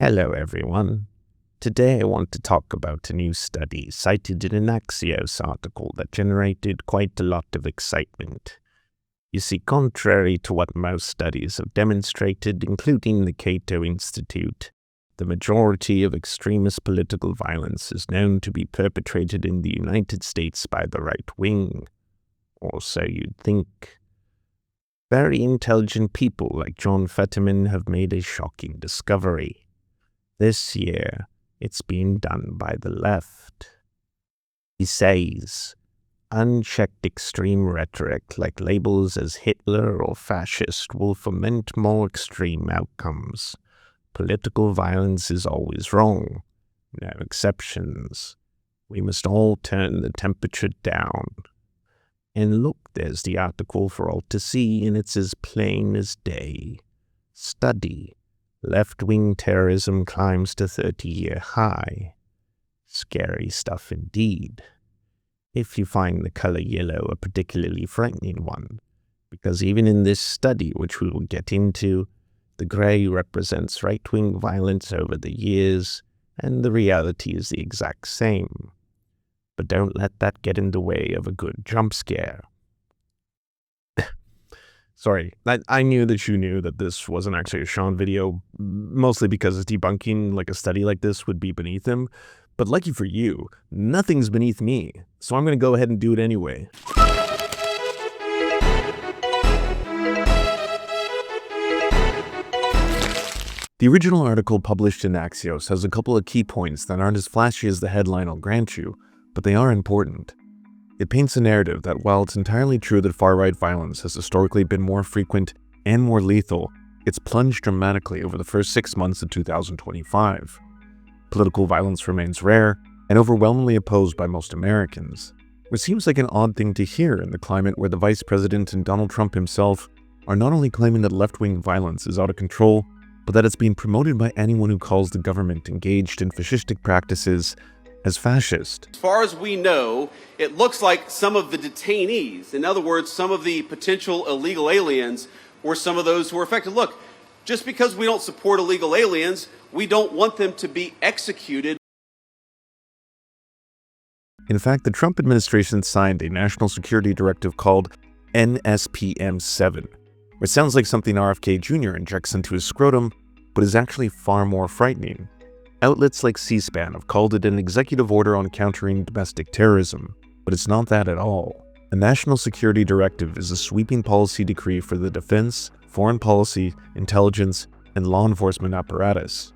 Hello everyone. Today I want to talk about a new study cited in an Axios article that generated quite a lot of excitement. You see, contrary to what most studies have demonstrated, including the Cato Institute, the majority of extremist political violence is known to be perpetrated in the United States by the right wing. Or so you'd think. Very intelligent people like John Fetterman have made a shocking discovery. This year, it's been done by the left. He says, unchecked extreme rhetoric like labels as Hitler or fascist will foment more extreme outcomes. Political violence is always wrong. No exceptions. We must all turn the temperature down. And look, there's the article for all to see, and it's as plain as day. Study. Left-wing terrorism climbs to 30-year high. Scary stuff indeed. If you find the color yellow a particularly frightening one, because even in this study, which we will get into, the gray represents right-wing violence over the years, and the reality is the exact same. But don't let that get in the way of a good jump scare. Sorry, I knew that you knew that this wasn't actually a Shaun video, mostly because debunking like a study like this would be beneath him. But lucky for you, nothing's beneath me, so I'm going to go ahead and do it anyway. The original article published in Axios has a couple of key points that aren't as flashy as the headline I'll grant you, but they are important. It paints a narrative that while it's entirely true that far-right violence has historically been more frequent and more lethal, it's plunged dramatically over the first 6 months of 2025. Political violence remains rare and overwhelmingly opposed by most Americans, which seems like an odd thing to hear in the climate where the Vice President and Donald Trump himself are not only claiming that left-wing violence is out of control, but that it's being promoted by anyone who calls the government engaged in fascistic practices as fascist. As far as we know, it looks like some of the detainees, in other words, some of the potential illegal aliens, were some of those who were affected. Look, just because we don't support illegal aliens, we don't want them to be executed. In fact, the Trump administration signed a national security directive called NSPM 7, which sounds like something RFK Jr. injects into his scrotum, but is actually far more frightening. Outlets like C-SPAN have called it an executive order on countering domestic terrorism, but it's not that at all. A national security directive is a sweeping policy decree for the defense, foreign policy, intelligence, and law enforcement apparatus.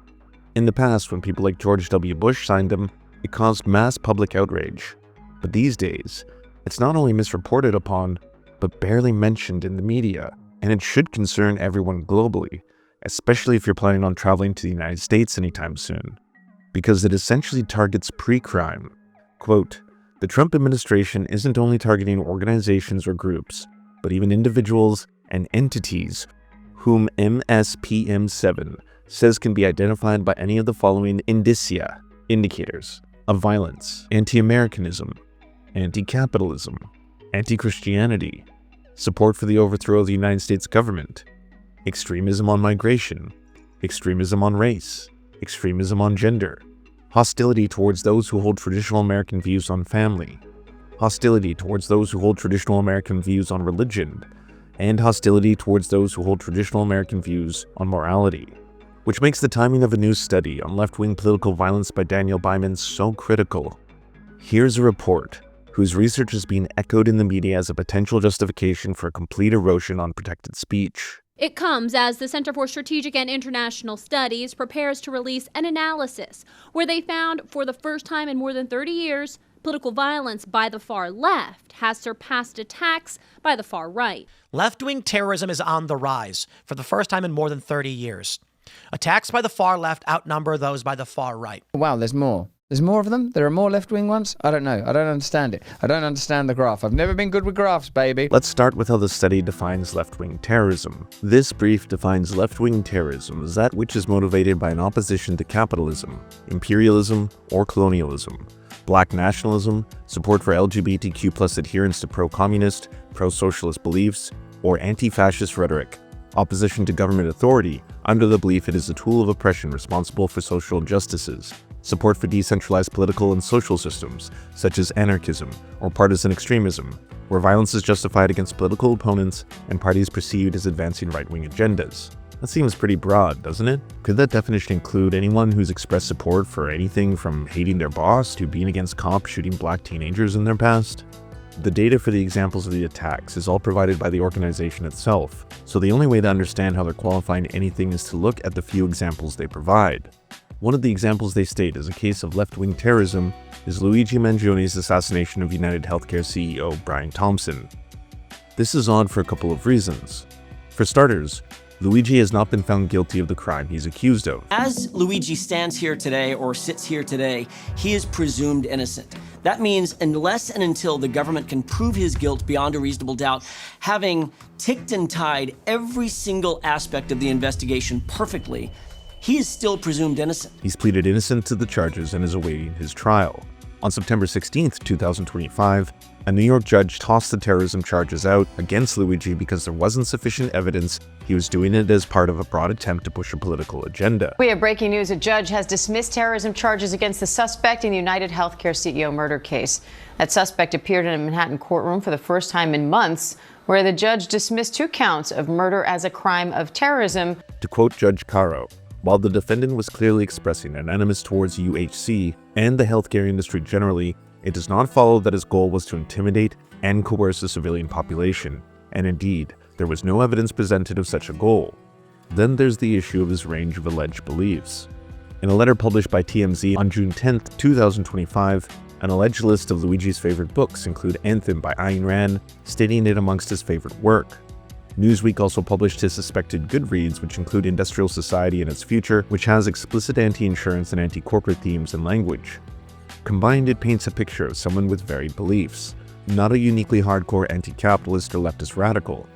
In the past, when people like George W. Bush signed them, it caused mass public outrage. But these days, it's not only misreported upon, but barely mentioned in the media, and it should concern everyone globally, especially if you're planning on traveling to the United States anytime soon, because it essentially targets pre-crime. Quote, the Trump administration isn't only targeting organizations or groups, but even individuals and entities whom MSPM 7 says can be identified by any of the following indicia, indicators, of violence: anti-Americanism, anti-capitalism, anti-Christianity, support for the overthrow of the United States government, extremism on migration, extremism on race, extremism on gender, hostility towards those who hold traditional American views on family, hostility towards those who hold traditional American views on religion, and hostility towards those who hold traditional American views on morality. Which makes the timing of a new study on left-wing political violence by Daniel Byman so critical. Here's a report whose research is being echoed in the media as a potential justification for a complete erosion on protected speech. It comes as the Center for Strategic and International Studies prepares to release an analysis where they found, for the first time in more than 30 years, political violence by the far left has surpassed attacks by the far right. Left-wing terrorism is on the rise for the first time in more than 30 years. Attacks by the far left outnumber those by the far right. Wow, there's more. There's more of them? There are more left-wing ones? I don't know. I don't understand it. I don't understand the graph. I've never been good with graphs, baby. Let's start with how the study defines left-wing terrorism. This brief defines left-wing terrorism as that which is motivated by an opposition to capitalism, imperialism, or colonialism, black nationalism, support for LGBTQ+ adherence to pro-communist, pro-socialist beliefs, or anti-fascist rhetoric, opposition to government authority, under the belief it is a tool of oppression responsible for social injustices, support for decentralized political and social systems, such as anarchism or partisan extremism, where violence is justified against political opponents and parties perceived as advancing right-wing agendas. That seems pretty broad, doesn't it? Could that definition include anyone who's expressed support for anything from hating their boss to being against cops shooting black teenagers in their past? The data for the examples of the attacks is all provided by the organization itself, so the only way to understand how they're qualifying anything is to look at the few examples they provide. One of the examples they state as a case of left-wing terrorism is Luigi Mangioni's assassination of United Healthcare CEO Brian Thompson. This is odd for a couple of reasons. For starters, Luigi has not been found guilty of the crime he's accused of. As Luigi stands here today or sits here today, he is presumed innocent. That means unless and until the government can prove his guilt beyond a reasonable doubt, having ticked and tied every single aspect of the investigation perfectly, he is still presumed innocent. He's pleaded innocent to the charges and is awaiting his trial. On September 16, 2025, a New York judge tossed the terrorism charges out against Luigi because there wasn't sufficient evidence he was doing it as part of a broad attempt to push a political agenda. We have breaking news. A judge has dismissed terrorism charges against the suspect in the United Healthcare CEO murder case. That suspect appeared in a Manhattan courtroom for the first time in months, where the judge dismissed 2 counts of murder as a crime of terrorism. To quote Judge Caro, while the defendant was clearly expressing an animus towards UHC and the healthcare industry generally, it does not follow that his goal was to intimidate and coerce the civilian population, and indeed, there was no evidence presented of such a goal. Then there's the issue of his range of alleged beliefs. In a letter published by TMZ on June 10, 2025, an alleged list of Luigi's favorite books include Anthem by Ayn Rand, stating it amongst his favorite work. Newsweek also published his suspected good reads, which include Industrial Society and Its Future, which has explicit anti-insurance and anti-corporate themes and language. Combined, it paints a picture of someone with varied beliefs, not a uniquely hardcore anti-capitalist or leftist radical.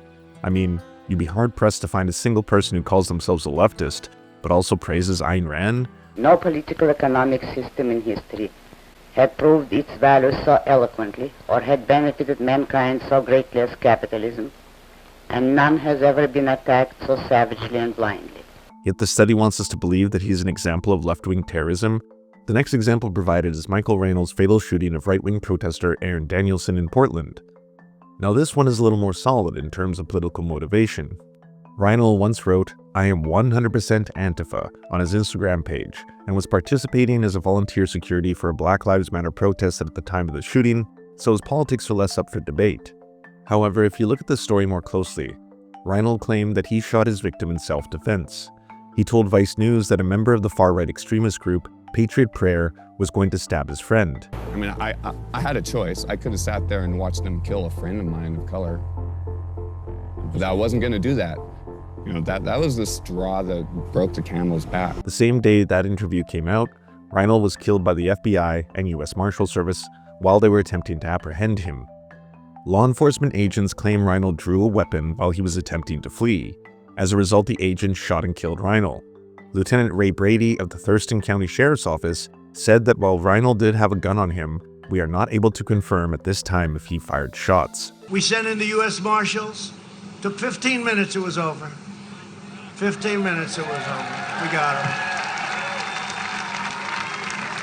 I mean, you'd be hard-pressed to find a single person who calls themselves a leftist, but also praises Ayn Rand. No political economic system in history had proved its values so eloquently or had benefited mankind so greatly as capitalism, and none has ever been attacked so savagely and blindly. Yet the study wants us to believe that he's an example of left-wing terrorism. The next example provided is Michael Reynolds' fatal shooting of right-wing protester Aaron Danielson in Portland. Now this one is a little more solid in terms of political motivation. Reynolds once wrote, "I am 100% Antifa" on his Instagram page, and was participating as a volunteer security for a Black Lives Matter protest at the time of the shooting, so his politics are less up for debate. However, if you look at the story more closely, Reynolds claimed that he shot his victim in self-defense. He told Vice News that a member of the far-right extremist group, Patriot Prayer, was going to stab his friend. I mean, I had a choice. I could have sat there and watched them kill a friend of mine of color. But I wasn't going to do that. You know, that was the straw that broke the camel's back. The same day that interview came out, Reynolds was killed by the FBI and U.S. Marshal Service while they were attempting to apprehend him. Law enforcement agents claim Reynolds drew a weapon while he was attempting to flee. As a result, the agents shot and killed Reynolds. Lieutenant Ray Brady of the Thurston County Sheriff's Office said that while Reynolds did have a gun on him, we are not able to confirm at this time if he fired shots. We sent in the U.S. Marshals. Took 15 minutes, it was over. 15 minutes, it was over. We got him.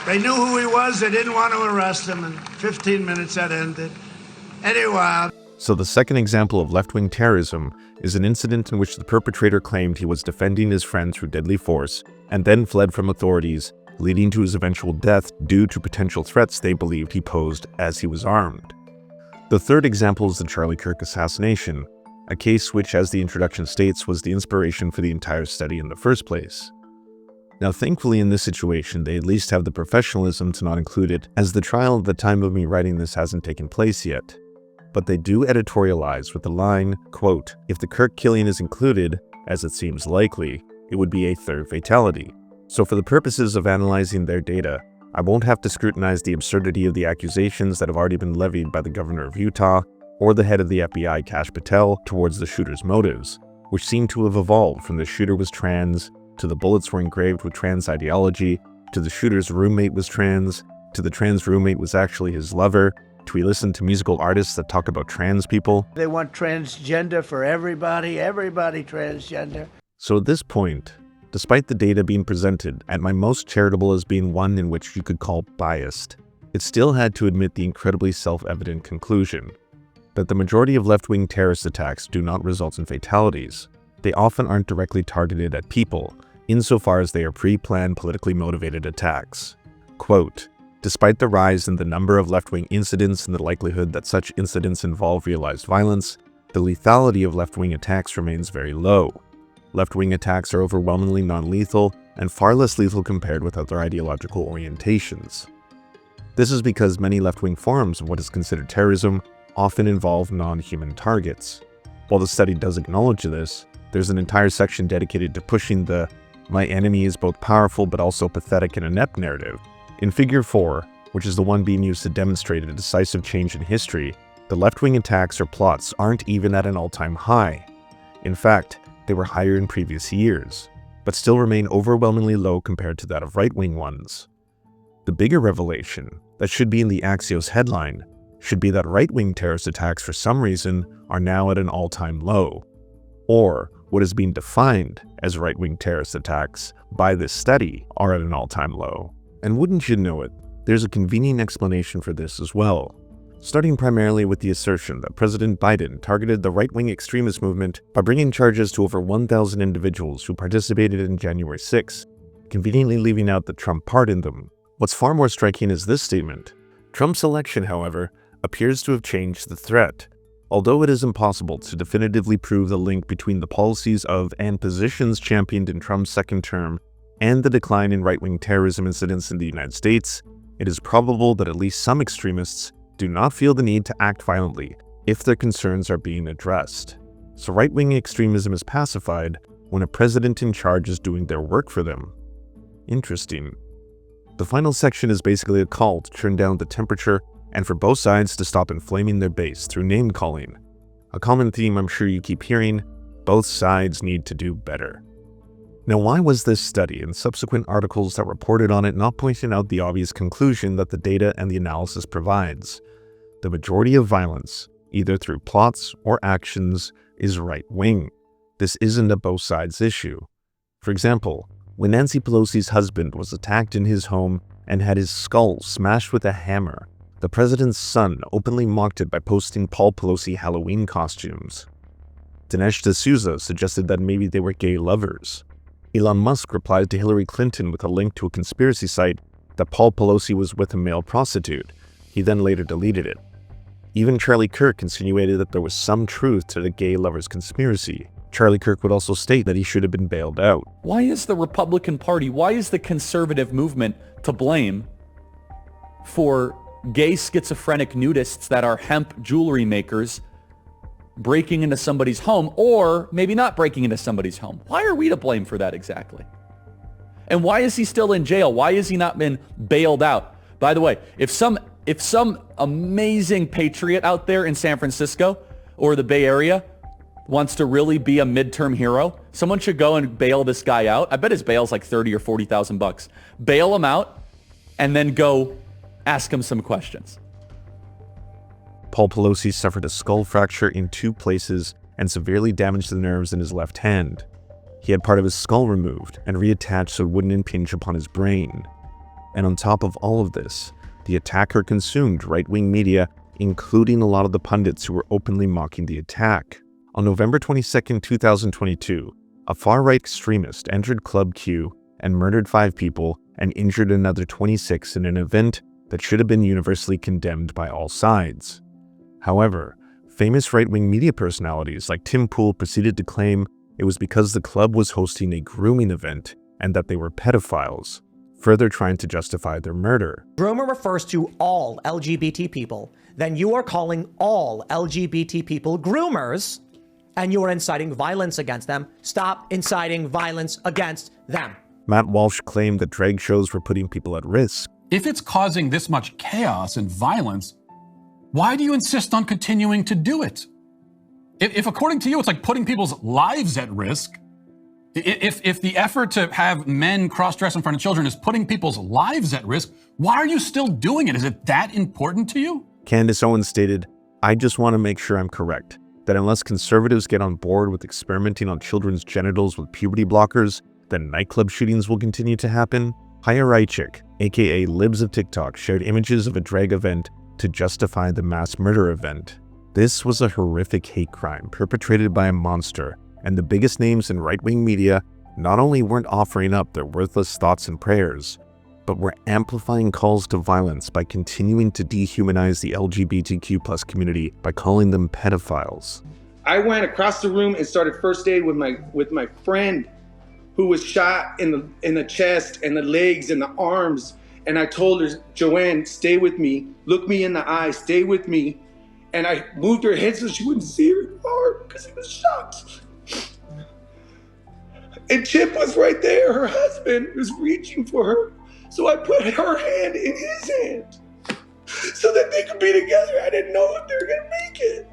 They knew who he was, they didn't want to arrest him, and 15 minutes that ended. Anyway. So the second example of left-wing terrorism is an incident in which the perpetrator claimed he was defending his friend through deadly force and then fled from authorities, leading to his eventual death due to potential threats they believed he posed as he was armed. The third example is the Charlie Kirk assassination, a case which, as the introduction states, was the inspiration for the entire study in the first place. Now, thankfully in this situation, they at least have the professionalism to not include it, as the trial at the time of me writing this hasn't taken place yet. But they do editorialize with the line, quote, "If the Kirk killing is included, as it seems likely, it would be a third fatality." So for the purposes of analyzing their data, I won't have to scrutinize the absurdity of the accusations that have already been levied by the governor of Utah or the head of the FBI, Kash Patel, towards the shooter's motives, which seem to have evolved from the shooter was trans, to the bullets were engraved with trans ideology, to the shooter's roommate was trans, to the trans roommate was actually his lover, to we listen to musical artists that talk about trans people. They want transgender for everybody transgender. So at this point, despite the data being presented at my most charitable as being one in which you could call biased, it still had to admit the incredibly self-evident conclusion that the majority of left-wing terrorist attacks do not result in fatalities. They often aren't directly targeted at people, insofar as they are pre-planned politically motivated attacks. Quote, despite the rise in the number of left-wing incidents and the likelihood that such incidents involve realized violence, the lethality of left-wing attacks remains very low. Left-wing attacks are overwhelmingly non-lethal and far less lethal compared with other ideological orientations. This is because many left-wing forms of what is considered terrorism often involve non-human targets. While the study does acknowledge this, there's an entire section dedicated to pushing the "my enemy is both powerful but also pathetic and inept" narrative. In Figure 4, which is the one being used to demonstrate a decisive change in history, the left-wing attacks or plots aren't even at an all-time high. In fact, they were higher in previous years, but still remain overwhelmingly low compared to that of right-wing ones. The bigger revelation, that should be in the Axios headline, should be that right-wing terrorist attacks for some reason are now at an all-time low, or what is being defined as right-wing terrorist attacks by this study are at an all-time low. And wouldn't you know it, there's a convenient explanation for this as well, starting primarily with the assertion that President Biden targeted the right-wing extremist movement by bringing charges to over 1,000 individuals who participated in January 6, conveniently leaving out that Trump pardoned them. What's far more striking is this statement. Trump's election, however, appears to have changed the threat. Although it is impossible to definitively prove the link between the policies of and positions championed in Trump's second term and the decline in right-wing terrorism incidents in the United States, it is probable that at least some extremists do not feel the need to act violently if their concerns are being addressed. So right-wing extremism is pacified when a president in charge is doing their work for them. Interesting. The final section is basically a call to turn down the temperature and for both sides to stop inflaming their base through name-calling. A common theme I'm sure you keep hearing: both sides need to do better. Now, why was this study and subsequent articles that reported on it not pointing out the obvious conclusion that the data and the analysis provides? The majority of violence, either through plots or actions, is right-wing. This isn't a both sides issue. For example, when Nancy Pelosi's husband was attacked in his home and had his skull smashed with a hammer, the president's son openly mocked it by posting Paul Pelosi Halloween costumes. Dinesh D'Souza suggested that maybe they were gay lovers. Elon Musk replied to Hillary Clinton with a link to a conspiracy site that Paul Pelosi was with a male prostitute. He then later deleted it. Even Charlie Kirk insinuated that there was some truth to the gay lovers conspiracy. Charlie Kirk would also state that he should have been bailed out. Why is the Republican Party, why is the conservative movement to blame for gay schizophrenic nudists that are hemp jewelry makers breaking into somebody's home, or maybe not breaking into somebody's home? Why are we to blame for that exactly? And why is he still in jail? Why has he not been bailed out? By the way, if some amazing patriot out there in San Francisco or the Bay Area wants to really be a midterm hero, someone should go and bail this guy out. I bet his bail's like $30,000 or $40,000. Bail him out and then go ask him some questions. Paul Pelosi suffered a skull fracture in 2 places and severely damaged the nerves in his left hand. He had part of his skull removed and reattached so it wouldn't impinge upon his brain. And on top of all of this, the attacker consumed right-wing media, including a lot of the pundits who were openly mocking the attack. On November 22, 2022, a far-right extremist entered Club Q and murdered 5 people and injured another 26 in an event that should have been universally condemned by all sides. However, famous right-wing media personalities like Tim Pool proceeded to claim it was because the club was hosting a grooming event and that they were pedophiles, further trying to justify their murder. Groomer refers to all LGBT people. Then you are calling all LGBT people groomers, and you are inciting violence against them. Stop inciting violence against them. Matt Walsh claimed that drag shows were putting people at risk. If it's causing this much chaos and violence, why do you insist on continuing to do it? If according to you, it's like putting people's lives at risk, if the effort to have men cross-dress in front of children is putting people's lives at risk, why are you still doing it? Is it that important to you? Candace Owens stated, "I just want to make sure I'm correct. that unless conservatives get on board with experimenting on children's genitals with puberty blockers, then nightclub shootings will continue to happen? Hayaraichik, aka Libs of TikTok, shared images of a drag event to justify the mass murder event. This was a horrific hate crime perpetrated by a monster, and the biggest names in right-wing media not only weren't offering up their worthless thoughts and prayers, but were amplifying calls to violence by continuing to dehumanize the LGBTQ+ community by calling them pedophiles. I went across the room and started first aid with my friend who was shot in the chest and the legs and the arms. And I told her, Joanne, stay with me. Look me in the eye, stay with me. And I moved her head so she wouldn't see her arm because he was shot. And Chip was right there. Her husband was reaching for her. So I put her hand in his hand so that they could be together. I didn't know if they were going to make it.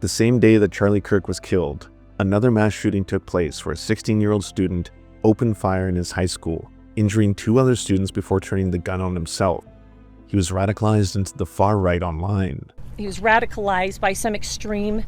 The same day that Charlie Kirk was killed, another mass shooting took place where a 16-year-old student opened fire in his high school, injuring 2 other students before turning the gun on himself. He was radicalized into the far right online. He was radicalized by some extremist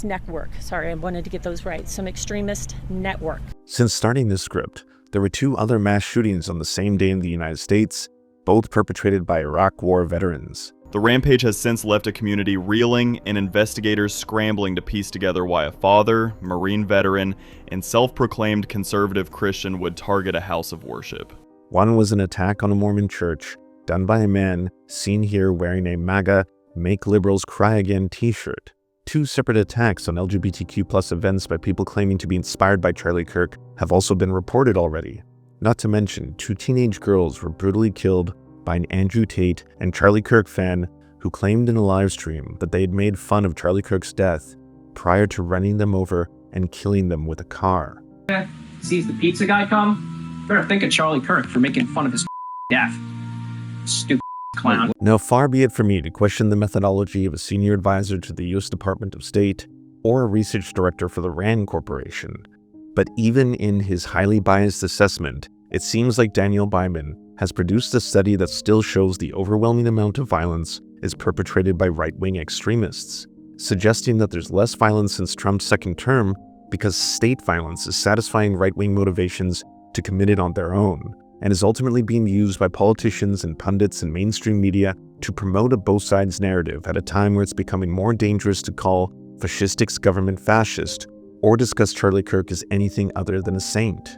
network. Sorry, I wanted to get those right. Some extremist network. Since starting this script, there were 2 other mass shootings on the same day in the United States, both perpetrated by Iraq War veterans. The rampage has since left a community reeling and investigators scrambling to piece together why a father, Marine veteran, and self-proclaimed conservative Christian would target a house of worship. One was an attack on a Mormon church, done by a man seen here wearing a MAGA Make Liberals Cry Again t-shirt. 2 separate attacks on LGBTQ+ events by people claiming to be inspired by Charlie Kirk have also been reported already. Not to mention, 2 teenage girls were brutally killed by an Andrew Tate and Charlie Kirk fan who claimed in a live stream that they had made fun of Charlie Kirk's death prior to running them over and killing them with a car. Sees the pizza guy come, better think of Charlie Kirk for making fun of his death. Stupid clown. Now, far be it from me to question the methodology of a senior advisor to the U.S. Department of State or a research director for the RAND Corporation, but even in his highly biased assessment, it seems like Daniel Byman has produced a study that still shows the overwhelming amount of violence is perpetrated by right-wing extremists, suggesting that there's less violence since Trump's second term because state violence is satisfying right-wing motivations to commit it on their own, and is ultimately being used by politicians and pundits and mainstream media to promote a both sides narrative at a time where it's becoming more dangerous to call fascistic's government fascist or discuss Charlie Kirk as anything other than a saint.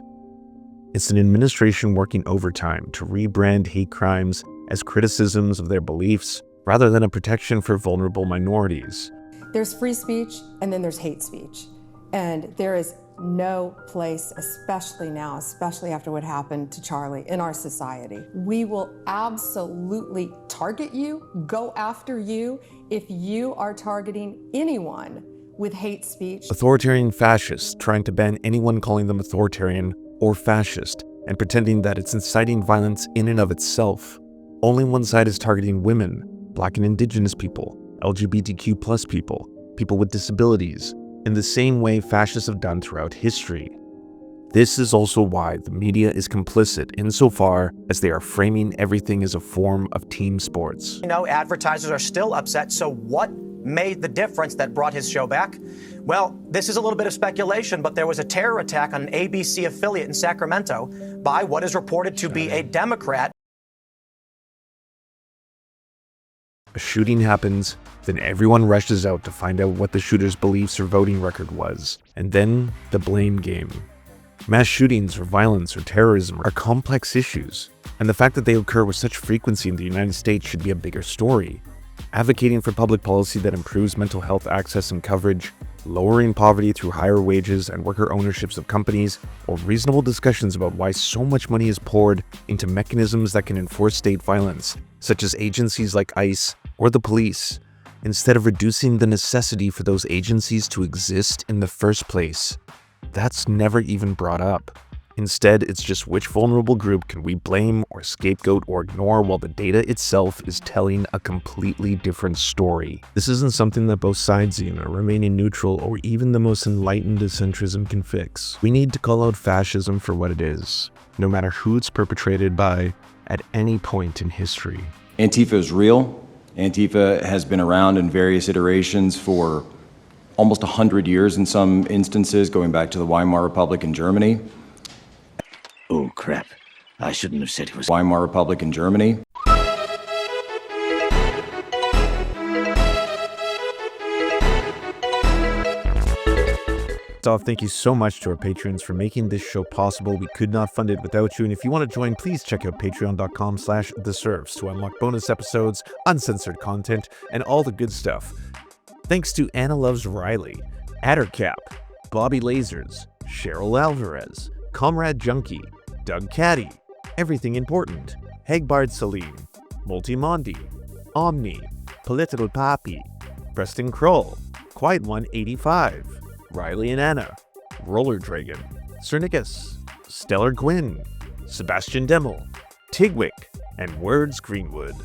It's an administration working overtime to rebrand hate crimes as criticisms of their beliefs rather than a protection for vulnerable minorities. There's free speech and then there's hate speech. And there is no place, especially now, especially after what happened to Charlie in our society. We will absolutely target you, go after you, if you are targeting anyone with hate speech. Authoritarian fascists trying to ban anyone calling them authoritarian or fascist and pretending that it's inciting violence in and of itself. Only one side is targeting women, Black and Indigenous people, LGBTQ+ people, people with disabilities, in the same way fascists have done throughout history. This is also why the media is complicit insofar as they are framing everything as a form of team sports. You know, advertisers are still upset, so what made the difference that brought his show back? Well, this is a little bit of speculation, but there was a terror attack on an ABC affiliate in Sacramento by what is reported to be a Democrat. A shooting happens, then everyone rushes out to find out what the shooter's beliefs or voting record was, and then the blame game. Mass shootings or violence or terrorism are complex issues, and the fact that they occur with such frequency in the United States should be a bigger story. Advocating for public policy that improves mental health access and coverage, lowering poverty through higher wages and worker ownerships of companies, or reasonable discussions about why so much money is poured into mechanisms that can enforce state violence, such as agencies like ICE or the police, instead of reducing the necessity for those agencies to exist in the first place. That's never even brought up. Instead, it's just which vulnerable group can we blame or scapegoat or ignore while the data itself is telling a completely different story. This isn't something that both sides in or remaining neutral or even the most enlightened centrism can fix. We need to call out fascism for what it is, no matter who it's perpetrated by at any point in history. Antifa is real, Antifa has been around in various iterations for almost 100 years in some instances, going back to the Weimar Republic in Germany. Oh, crap. I shouldn't have said it was Weimar Republic in Germany. Thank you so much to our patrons for making this show possible. We could not fund it without you. And if you want to join, please check out patreon.com/theserfs to unlock bonus episodes, uncensored content, and all the good stuff. Thanks to Anna Loves Riley, Addercap, Bobby Lasers, Cheryl Alvarez, Comrade Junkie, Doug Caddy, Everything Important, Hegbard Salim, Multimondi, Omni, Political Papi, Preston Kroll, Quiet One 85, Riley and Anna, Roller Dragon, Cernicus, Stellar Gwyn, Sebastian Demmel, Tigwick, and Words Greenwood.